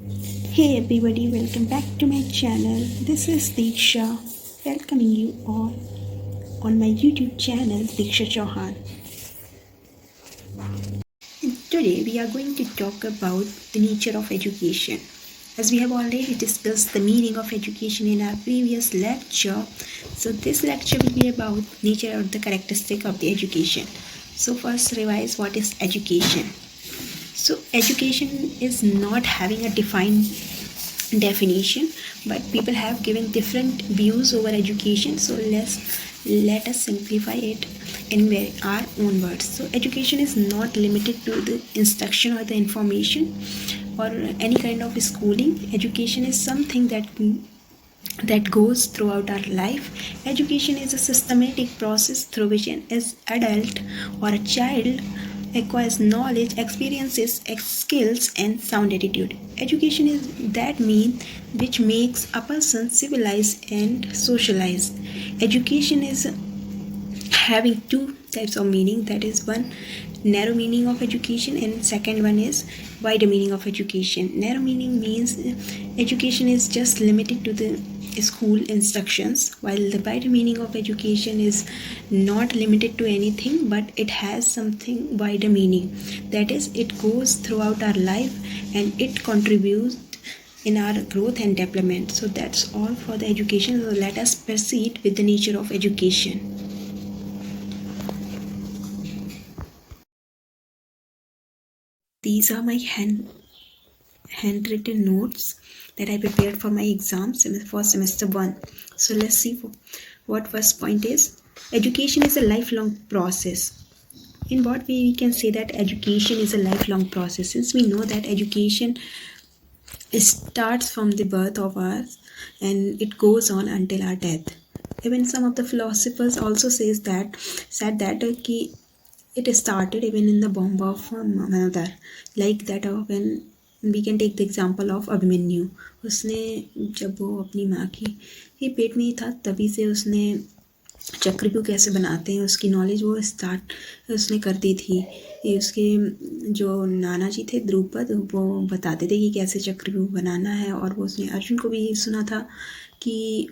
Hey everybody, welcome back to my channel. This is Diksha, welcoming you all on my YouTube channel Diksha Chauhan. Today we are going to talk about the nature of education. As we have already discussed the meaning of education in our previous lecture, so this lecture will be about nature or the characteristic of the education. So first revise what is education. So education is not having a defined definition, but people have given different views over education, so let us simplify it in our own words. So education is not limited to the instruction or the information or any kind of schooling. Education is something that goes throughout our life. Education is a systematic process through which an adult or a child acquires knowledge, experiences, skills, and sound attitude. Education is that mean which makes a person civilized and socialized. Education is having two types of meaning, that is one narrow meaning of education and second one is wider meaning of education. Narrow meaning means education is just limited to the school instructions, while the wider meaning of education is not limited to anything, but it has something wider meaning, that is it goes throughout our life and it contributes in our growth and development. So that's all for the education. So let us proceed with the nature of education. These are my handwritten notes that I prepared for my exam for semester 1. So let's see what first point is. Education is a lifelong process. In what way we can say that education is a lifelong process, since we know that education starts from the birth of us and it goes on until our death. Even some of the philosophers also said that it started even in the womb of mother, like that when we can take the example of Abhimanyu. उसने जब वो अपनी माँ की ही पेट में ही था तभी से उसने चक्रव्यूह कैसे बनाते हैं उसकी नॉलेज वो स्टार्ट उसने कर दी थी. ये उसके जो नाना जी थे द्रुपद, वो बताते थे कि कैसे चक्रव्यूह बनाना है, और वो उसने अर्जुन को भी सुना था कि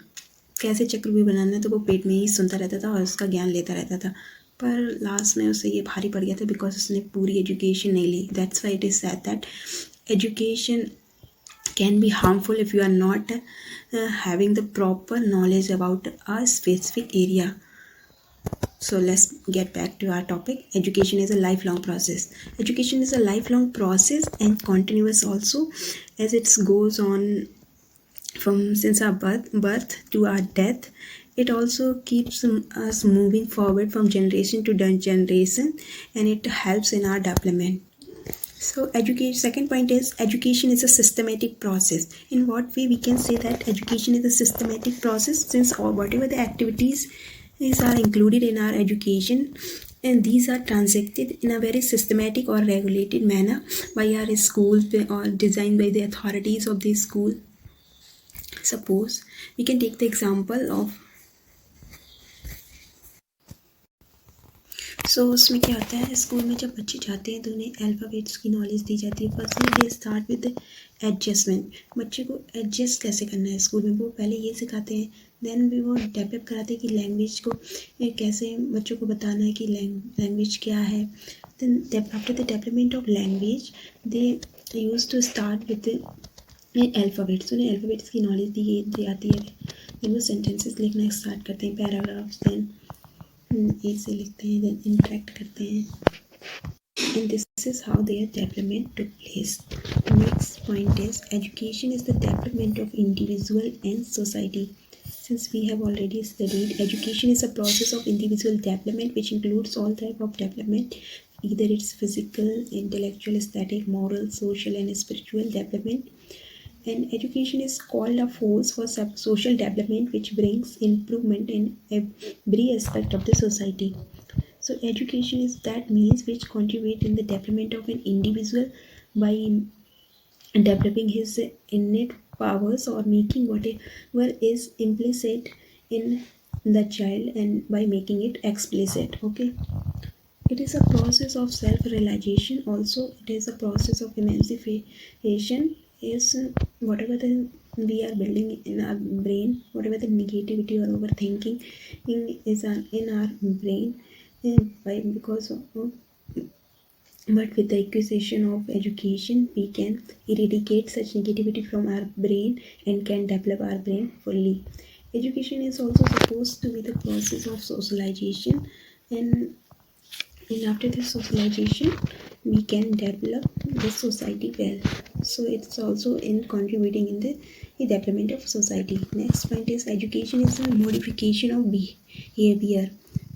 कैसे चक्रव्यूह बनाना है, तो वो पेट में ही सुनता रहता था और उसका ज्ञान लेता रहता था. पर लास्ट में उसे ये भारी पड़ गया था बिकॉज उसने पूरी एजुकेशन नहीं ली. That's why it is said that education can be harmful if you are not having the proper knowledge about a specific area. So let's get back to our topic. Education is a lifelong process. Education is a lifelong process and continuous also, as it goes on from since our birth to our death. It also keeps us moving forward from generation to generation, and it helps in our development. So second point is education is a systematic process. In what way we can say that education is a systematic process, since whatever the activities are included in our education, and these are transacted in a very systematic or regulated manner by our schools or designed by the authorities of the school. Suppose we can take the example of उसमें क्या होता है, school में जब बच्चे जाते हैं तो उन्हें अल्फ़ाबेट्स की नॉलेज दी जाती है. Firstly they start with adjustment. बच्चे को एडजस्ट कैसे करना है स्कूल में वो पहले ये सिखाते हैं. देन भी वो डेवलप कराते हैं कि लैंग्वेज को कैसे बच्चों को बताना है कि लैंग्वेज क्या है. Then after the development of language they use to start with alphabets. उन्हें अल्फ़ाबेट्स की नॉलेज दी जाती है. देन वो सेंटेंसेस लिखना स्टार्ट करते हैं, पैराग्राफ्स. देन एक से लिखते हैं, देन इंटरेक्ट करते हैं, and this is how their development took place. Next point is education is the development of individual and society. Since we have already studied, education is a process of individual development which includes all type of development, either it's physical, intellectual, aesthetic, moral, social, and spiritual development. And education is called a force for social development which brings improvement in every aspect of the society. So education is that means which contribute in the development of an individual by developing his innate powers or making whatever is implicit in the child and by making it explicit. Okay, it is a process of self-realization. Also, it is a process of emancipation is whatever the we are building in our brain, whatever the negativity or overthinking is in our brain, because of, but with the acquisition of education we can eradicate such negativity from our brain and can develop our brain fully. Education is also supposed to be the process of socialization, and after this socialization we can develop the society well. So it's also in contributing in the development of society. Next point is education is a modification of behavior.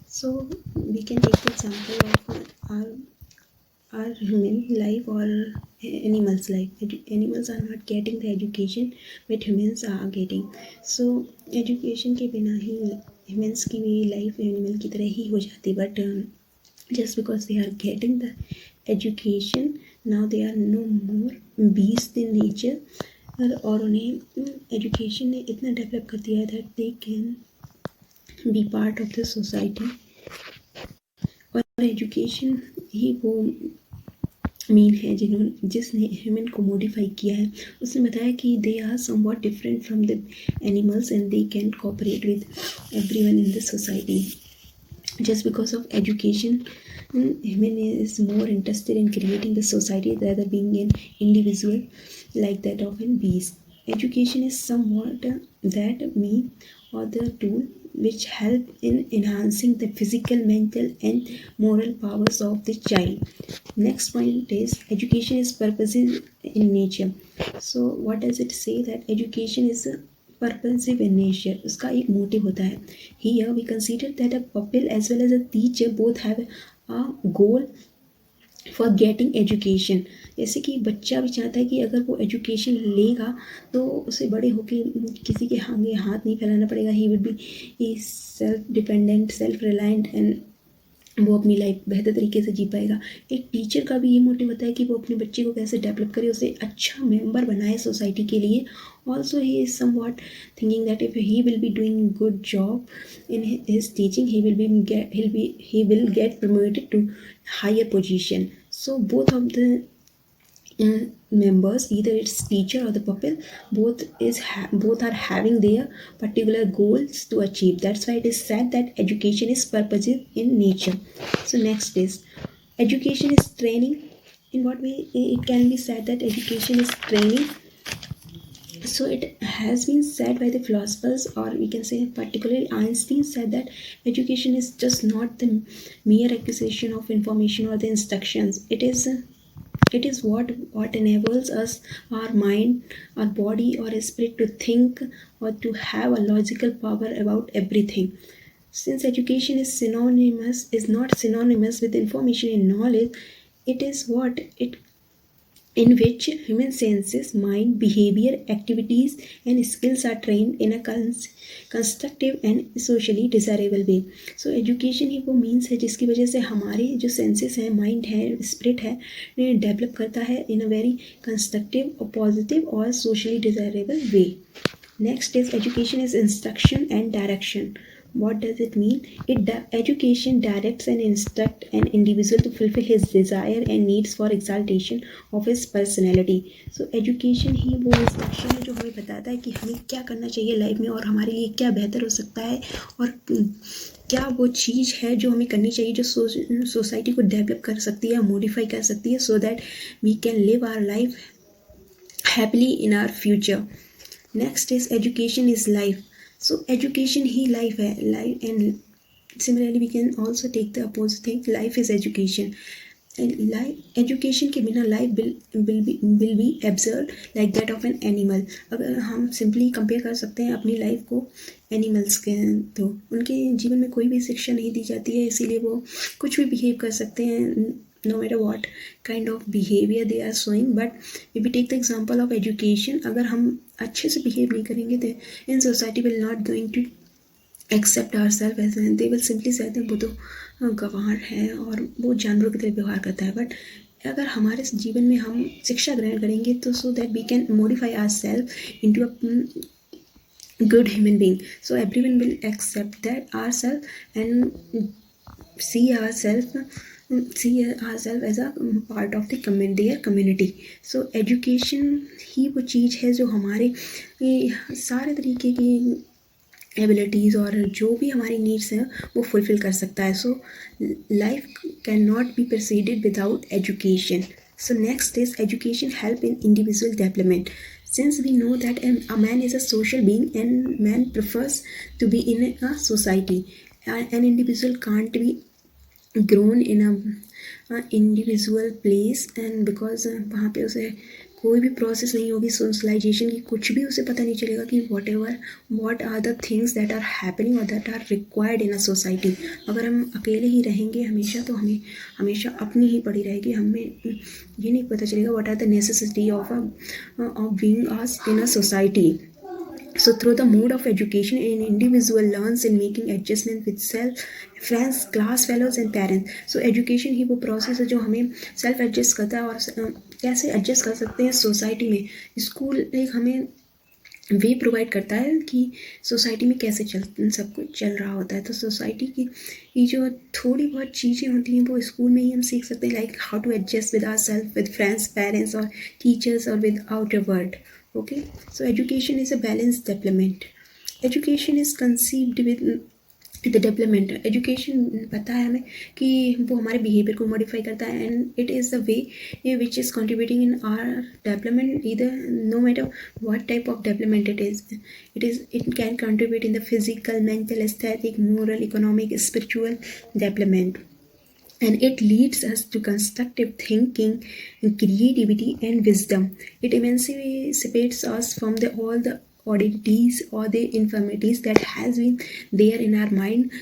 So we can take the example of our human life or animals life. Animals are not getting the education but humans are getting. So education के बिना ही humans की भी life animal की तरह ही हो जाती, but just because they are getting the education now they are no more beast in nature, और उन्हें education ने इतना develop कर दिया that they can be part of the society. और education ही वो मीन है जिसने ह्यूमन को मॉडिफाई किया है. उसने बताया कि they are somewhat different from the animals and they can cooperate with everyone in the society. Just because of education, human is more interested in creating the society rather being an individual like that of a beast. Education is somewhat that mean or the tool which help in enhancing the physical, mental and moral powers of the child. Next point is education is purposive in nature. So what does it say? That education is purposive in nature. उसका एक motive होता है. Here we consider that a pupil as well as a teacher both have a goal for getting education. जैसे कि बच्चा भी चाहता है कि अगर वो एजुकेशन लेगा तो उसे बड़े होके किसी के आगे हाथ नहीं फैलाना पड़ेगा. He will be self dependent, self reliant and वो अपनी लाइफ बेहतर तरीके से जी पाएगा. एक टीचर का भी ये मोटिव होता है कि वो अपने बच्चे को कैसे डेवलप करे, उसे अच्छा मेंबर बनाए सोसाइटी के लिए. Also he is somewhat thinking that if he will be doing good job in his teaching he will get promoted to higher position. So both of the members, either it's teacher or the pupil, both are having their particular goals to achieve. That's why it is said that education is purposive in nature. So next is education is training. In what way it can be said that education is training? So it has been said by the philosophers, or we can say particularly Einstein said that education is just not the mere acquisition of information or the instructions. It is what enables us, our mind, our body or spirit to think or to have a logical power about everything. Since education is not synonymous with information and knowledge, it is what it in which human senses, mind, behavior, activities, and skills are trained in a constructive and socially desirable way. So education ही वो means है जिसकी वजह से हमारे जो senses हैं, mind है, spirit है, डेवलप करता है इन अ वेरी कंस्ट्रक्टिव और पॉजिटिव और socially desirable way. Next is education is instruction and direction. What does it mean? Education directs and instructs an individual to fulfill his desire and needs for exaltation of his personality. So education ही वो instruction है जो हमें बताता है कि हमें क्या करना चाहिए लाइफ में और हमारे लिए क्या बेहतर हो सकता है और क्या वो चीज़ है जो हमें करनी चाहिए जो सोसाइटी को डेवलप कर सकती है, मॉडिफाई कर सकती है, so that we can live our life happily in our future. Next is education is life. So education he life है, life, and similarly we can also take the opposite thing. Life is education. And life education के बिना life will be absurd like that of an animal. अगर हम simply compare कर सकते हैं अपनी life को animals के, तो उनके जीवन में कोई भी शिक्षा नहीं दी जाती है, इसीलिए वो कुछ भी behave कर सकते हैं no matter what kind of behavior they are showing. But if we take the example of education, अगर हम अच्छे से behave नहीं करेंगे तो in society will not going to accept ourselves as they will simply say that वो तो गंवार है और वो जानवरों की तरह व्यवहार करता है. बट अगर हमारे जीवन में हम शिक्षा ग्रहण करेंगे तो so that we can modify ourselves into a good human being. So everyone will accept that ourselves and see ourselves see ourselves as a part of the their community. So education ही वो चीज़ है जो हमारे सारे तरीके की abilities और जो भी हमारी नीड्स हैं वो फुलफ़िल कर सकता है. So life can not be proceeded without education. So next is education help in individual development. Since we know that a man is a social being and man prefers to be in a society, an individual can't be grown in a individual place, and because वहाँ पे उसे कोई भी process नहीं होगी socialisation की, कुछ भी उसे पता नहीं चलेगा कि what are the things that are happening और that are required in a society. अगर हम अकेले ही रहेंगे हमेशा तो हमें हमेशा अपनी ही पड़ी रहेगी, हमें ये नहीं पता चलेगा what are the necessity of being us in a society. So through the mode of education, an individual learns in making adjustment with self, friends, class fellows and parents. So education ही वो process है जो हमें self adjust करता है और कैसे adjust कर सकते हैं सोसाइटी में. स्कूल एक हमें वे प्रोवाइड करता है कि सोसाइटी में कैसे सब कुछ चल रहा होता है. तो सोसाइटी की ये जो थोड़ी बहुत चीज़ें होती हैं वो स्कूल में ही हम सीख सकते हैं, like how to adjust with our self, with friends, parents और टीचर्स और with outer world. Okay, so education is a balanced development. Education is conceived with the development. Education पता है हमें कि वो हमारे बिहेवियर को मॉडिफाई करता है, and it is the way which is contributing in our development, either no matter what type of development it can contribute in the physical, mental, aesthetic, moral, economic, spiritual development. And it leads us to constructive thinking, creativity and wisdom. It emancipates us from all the oddities or the infirmities that has been there in our mind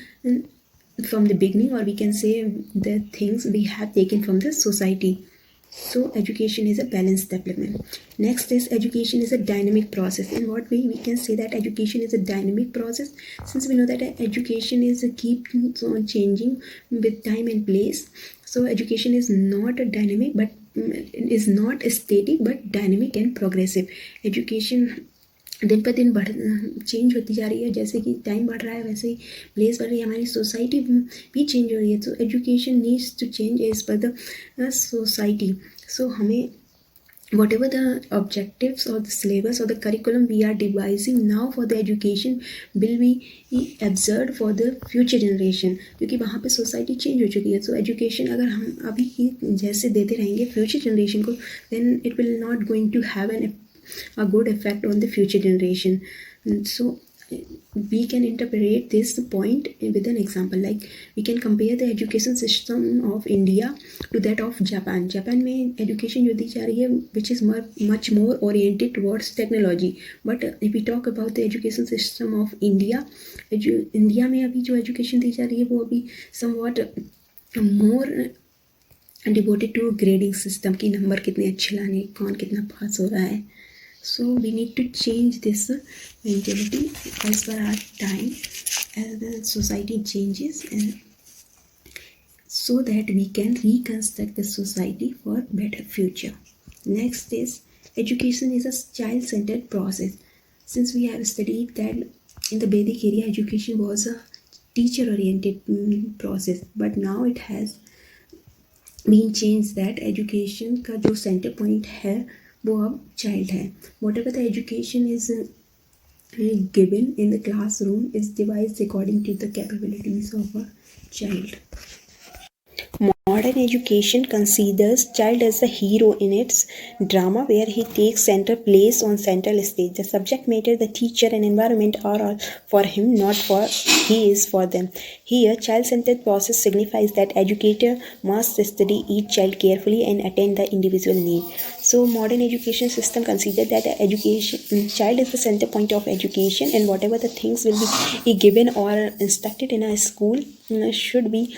from the beginning, or we can say the things we have taken from the society. So education is a balanced development. Next is education is a dynamic process. In what way we can say that education is a dynamic process? Since we know that education is keeps on changing with time and place. So education is not a dynamic but is not static but dynamic and progressive. Education दिन पर दिन change होती जा रही है, जैसे कि time बढ़ रहा है वैसे ही प्लेस बढ़ रही है, हमारी सोसाइटी भी चेंज हो रही है. तो education needs to change as per the society. So हमें whatever the objectives or the syllabus or the curriculum we are devising now for the education will be observed for the future generation, क्योंकि वहाँ पे society change हो चुकी है. So education अगर हम अभी ही जैसे देते रहेंगे फ्यूचर जनरेशन को, then it will not going to have a good effect on the future generation. So we can interpret this point with an example, like we can compare the education system of India to that of Japan. Japan में education जो दी जा रही है which is much more oriented towards technology. But if we talk about the education system of India, India में अभी जो education दी जा रही है वो अभी somewhat more devoted to grading system की नंबर कितने अच्छे लाने, कौन कितना पास हो रहा है. So we need to change this mentality as per our time, as the society changes, and so that we can reconstruct the society for better future. Next is education is a child-centered process. Since we have studied that in the Vedic area education was a teacher-oriented process, but now it has been changed that education का जो center point है वो अब child है. Whatever the education is given in the classroom is devised according to the capabilities of a child. Modern education considers child as the hero in its drama, where he takes center place on central stage. The subject matter, the teacher and environment are all for him, not for he is for them. Here, child-centered process signifies that educator must study each child carefully and attend the individual need. So modern education system consider that the education child is the center point of education, and whatever the things will be given or instructed in a school should be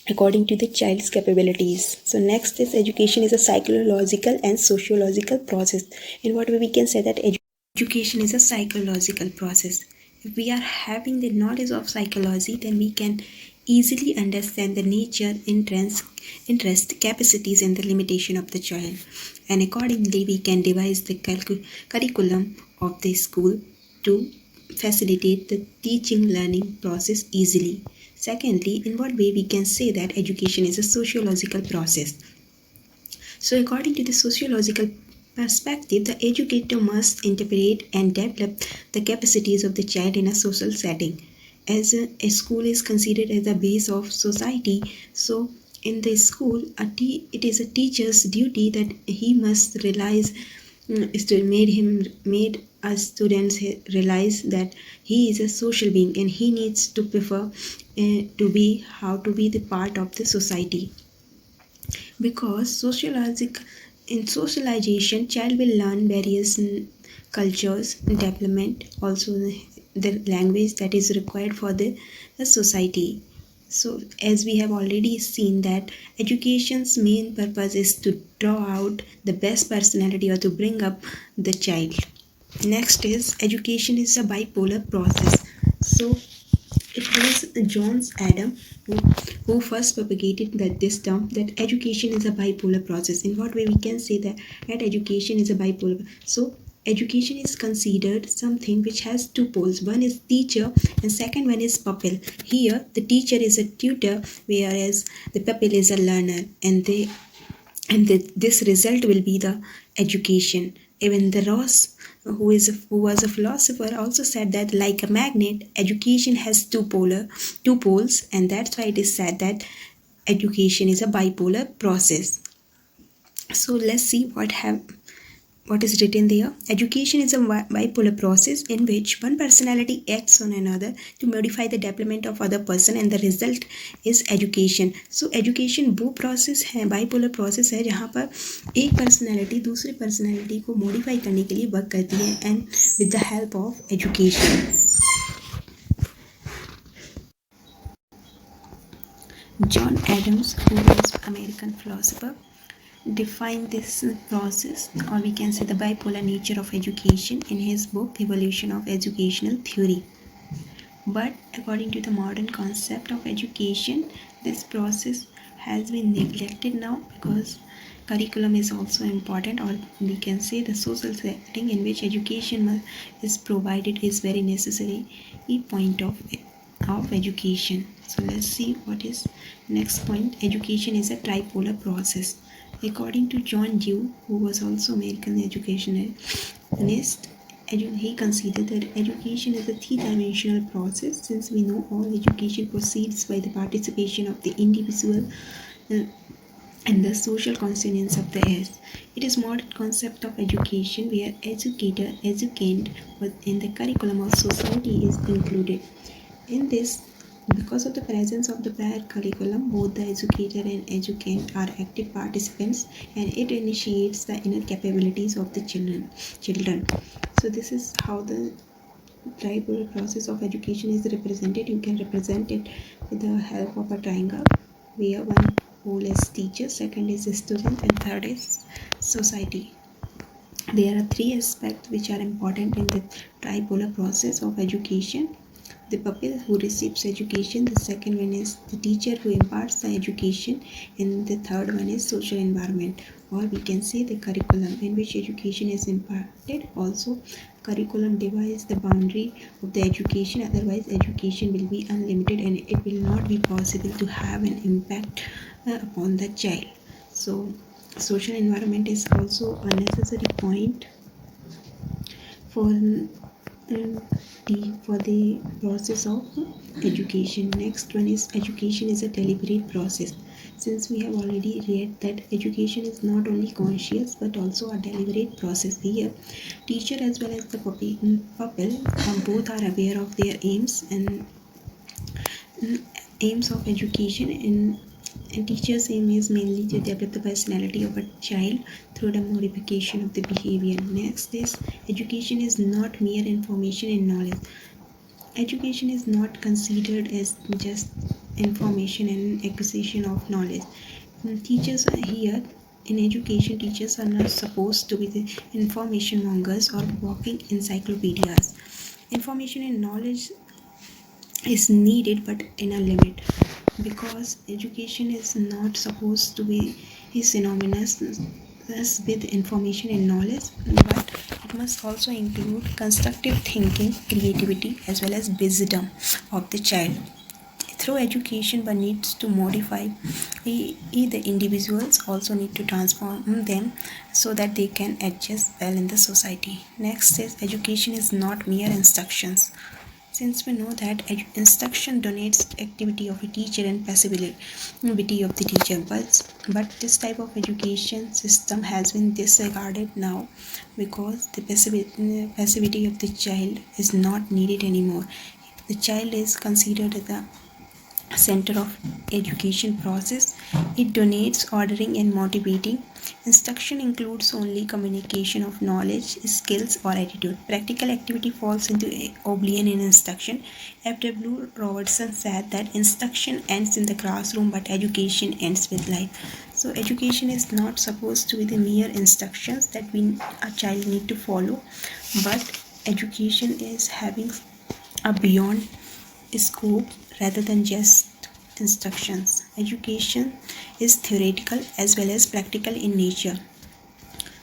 according to the child's capabilities. So next is education is a psychological and sociological process. In what way we can say that education is a psychological process. If we are having the knowledge of psychology, then we can easily understand the nature, interest, capacities and the limitation of the child, and accordingly we can devise the curriculum of the school to facilitate the teaching learning process easily. Secondly, in what way we can say that education is a sociological process? So, according to the sociological perspective, the educator must interpret and develop the capacities of the child in a social setting. As a school is considered as the base of society, so in the school, it is a teacher's duty that he must realize is to made us students realize that he is a social being and he needs to prefer to be the part of the society, because in socialization child will learn various cultures development, also the language that is required for the society. So as we have already seen that education's main purpose is to draw out the best personality or to bring up the child. Next is education is a bipolar process. So it was John Adam who first propagated this term that education is a bipolar process. In what way we can say that education is a bipolar? So education is considered something which has two poles. One is teacher and second one is pupil. Here the teacher is a tutor, whereas the pupil is a learner, and this result will be the education. Even the Ross, who was a philosopher, also said that like a magnet, education has two poles, and that's why it is said that education is a bipolar process. So let's see what is written there. Education is a bipolar process in which one personality acts on another to modify the development of other person, and the result is education. So education वो process है, bipolar process है, जहाँ पर एक personality दूसरी personality को modify करने के लिए work करती है, and with the help of education. John Adams, who was American philosopher, define this process, or we can say the bipolar nature of education, in his book Evolution of Educational Theory. But according to the modern concept of education, this process has been neglected now, because curriculum is also important, or we can say the social setting in which education is provided is very necessary point of education. So let's see what is next point. Education is a tripolar process. According to John Dewey, who was also American educationist, he considered that education is a three-dimensional process, since we know all education proceeds by the participation of the individual and the social consonants of the S. It is modern concept of education where educator, educand in the curriculum of society is included. In this, because of the presence of the prior curriculum, both the educator and educand are active participants, and it initiates the inner capabilities of the children. So this is how the tripolar process of education is represented. You can represent it with the help of a triangle, where one pole is teacher, second is student, and third is society. There are three aspects which are important in the tripolar process of education: the pupil who receives education, the second one is the teacher who imparts the education, and the third one is social environment, or we can say the curriculum in which education is imparted. Also, curriculum divides the boundary of the education, otherwise education will be unlimited and it will not be possible to have an impact upon the child. So social environment is also a necessary point for the process of education. Next one is education is a deliberate process. Since we have already read that education is not only conscious but also a deliberate process, here teacher as well as the pupil both are aware of their aims and aims of education. And teacher's aim is mainly to develop the personality of a child through the modification of the behavior. Next is education is not mere information and knowledge. Education is not considered as just information and acquisition of knowledge. Teachers are here in education. Teachers are not supposed to be the information mongers or walking encyclopedias. Information and knowledge is needed, but in a limit, because education is not supposed to be synonymous with information and knowledge, but it must also include constructive thinking, creativity, as well as wisdom of the child. Through education, one needs to modify the individuals, also need to transform them so that they can adjust well in the society. Next is education is not mere instructions. Since we know that instruction donates activity of a teacher and passivity of the teacher, but this type of education system has been disregarded now because the passivity of the child is not needed anymore. The child is considered the center of education process. It donates ordering and motivating. Instruction includes only communication of knowledge, skills, or attitude. Practical activity falls into oblivion in instruction. F.W. Robertson said that instruction ends in the classroom, but education ends with life. So education is not supposed to be the mere instructions that a child need to follow, but education is having a beyond scope rather than just instructions. Education is theoretical as well as practical in nature.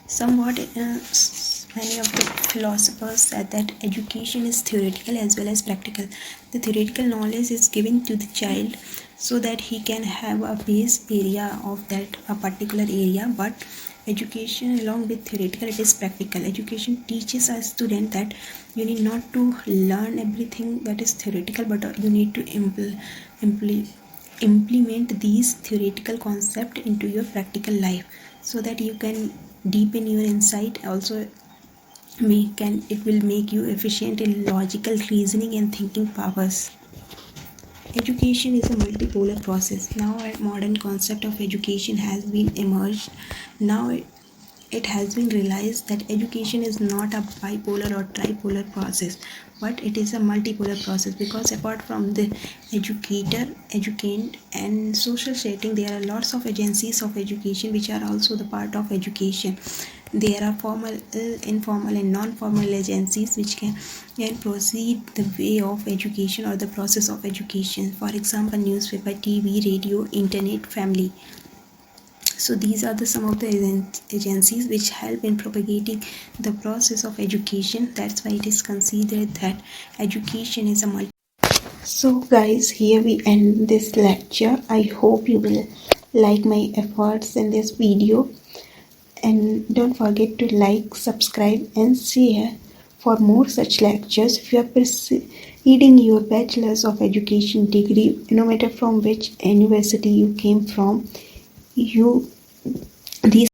Somewhat, many of the philosophers said that education is theoretical as well as practical. The theoretical knowledge is given to the child so that he can have a base area of that a particular area, but education along with theoretical, it is practical. Education teaches a student that you need not to learn everything that is theoretical, but you need to implement these theoretical concepts into your practical life so that you can deepen your insight. Also it will make you efficient in logical reasoning and thinking powers. Education is a multipolar process. Now a modern concept of education has been emerged. Now it has been realized that education is not a bipolar or tripolar process, but it is a multipolar process, because apart from the educator, educand, and social setting, there are lots of agencies of education which are also the part of education. There are formal, informal, and non-formal agencies which can proceed the way of education or the process of education. For example, newspaper, TV, radio, internet, family. So these are some of the agencies which help in propagating the process of education. That's why it is considered that education is a multi. So guys, here we end this lecture. I hope you will like my efforts in this video, and don't forget to like, subscribe, and share for more such lectures. If you are pursuing your bachelor's of education degree, no matter from which university you came from, you these